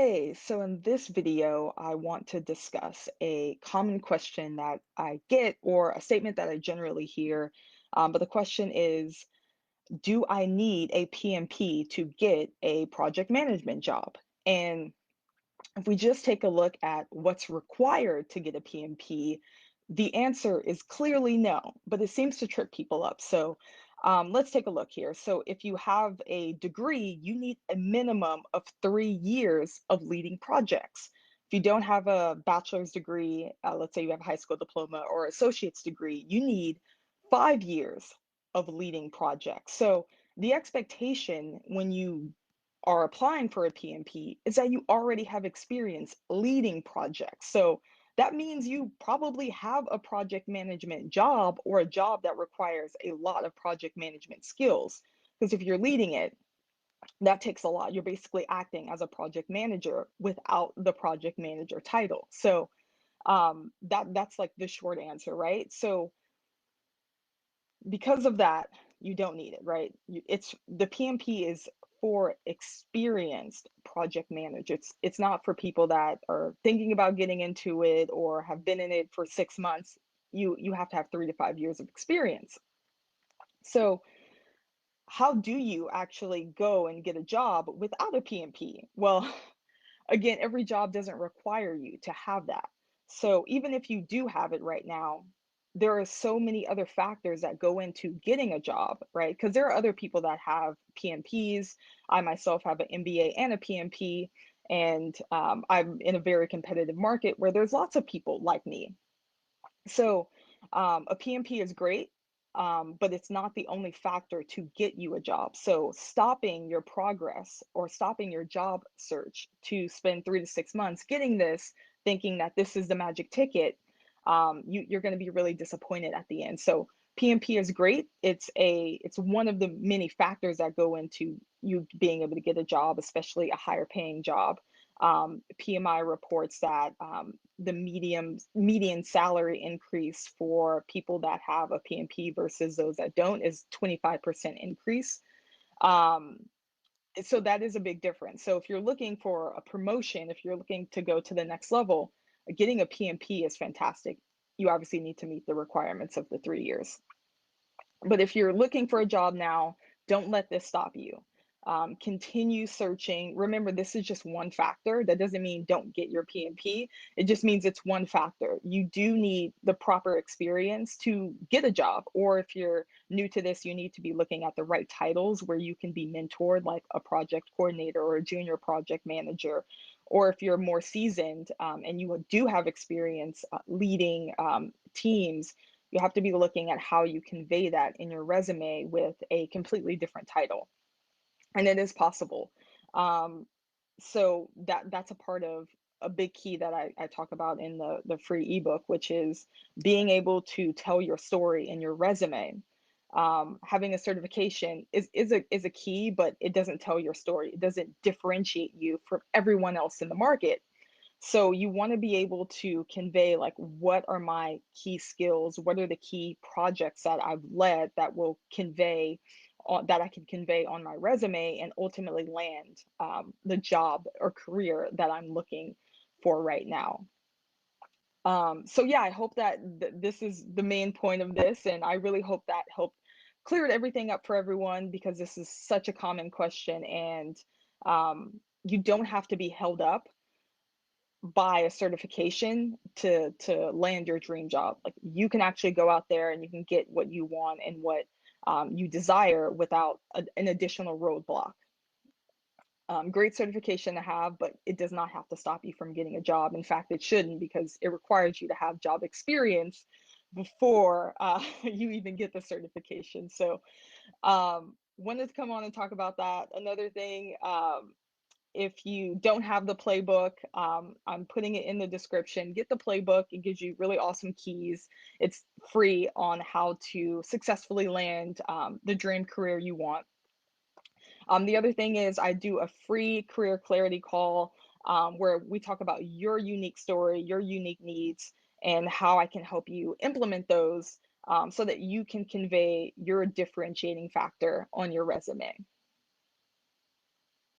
Hey, so in this video, I want to discuss a common question that I get or a statement that I generally hear. But the question is, do I need a PMP to get a project management job? And if we just take a look at what's required to get a PMP, the answer is clearly no, but it seems to trip people up. So let's take a look here. So if you have a degree, you need a minimum of 3 years of leading projects. If you don't have a bachelor's degree, let's say you have a high school diploma or associate's degree, you need 5 years of leading projects. So the expectation when you are applying for a PMP is that you already have experience leading projects. So that means you probably have a project management job or a job that requires a lot of project management skills. Because if you're leading it, that takes a lot. You're basically acting as a project manager without the project manager title. So that's like the short answer, right? So because of that, you don't need it, right? It's the PMP is for experienced project managers. It's not for people that are thinking about getting into it or have been in it for 6 months. You have to have 3 to 5 years of experience. So how do you actually go and get a job without a PMP? Well, again, every job doesn't require you to have that. So even if you do have it right now, there are so many other factors that go into getting a job, right? Because there are other people that have PMPs. I myself have an MBA and a PMP, and I'm in a very competitive market where there's lots of people like me. So a PMP is great, but it's not the only factor to get you a job. So stopping your progress or stopping your job search to spend 3 to 6 months getting this, thinking that this is the magic ticket, you're going to be really disappointed at the end. So PMP is great. It's one of the many factors that go into you being able to get a job, especially a higher paying job. PMI reports that the median salary increase for people that have a PMP versus those that don't is 25% increase. Um, so that is a big difference. So if you're looking for a promotion, if you're looking to go to the next level, getting a PMP is fantastic. You obviously need to meet the requirements of the 3 years. But if you're looking for a job now, don't let this stop you. Continue searching. Remember, this is just one factor. That doesn't mean don't get your PMP. It just means it's one factor. You do need the proper experience to get a job. Or if you're new to this, you need to be looking at the right titles where you can be mentored, like a project coordinator or a junior project manager. Or if you're more seasoned and you do have experience leading teams, you have to be looking at how you convey that in your resume with a completely different title. And it is possible. Um, so that's a part of a big key that I talk about in the free ebook, which is being able to tell your story in your resume. Having a certification is a key, but it doesn't tell your story. It doesn't differentiate you from everyone else in the market. So you want to be able to convey like what are my key skills, what are the key projects that I've led that will convey that I can convey on my resume and ultimately land the job or career that I'm looking for right now. So yeah, I hope that this is the main point of this, and I really hope that helped cleared everything up for everyone because this is such a common question, and you don't have to be held up by a certification to land your dream job. Like you can actually go out there and you can get what you want and what you desire without an additional roadblock. Great certification to have, but it does not have to stop you from getting a job. In fact, it shouldn't because it requires you to have job experience before you even get the certification. So wanted to come on and talk about that. Another thing, if you don't have the playbook, I'm putting it in the description. Get the playbook. It gives you really awesome keys. It's free on how to successfully land the dream career you want. The other thing is I do a free career clarity call where we talk about your unique story, your unique needs, and how I can help you implement those so that you can convey your differentiating factor on your resume.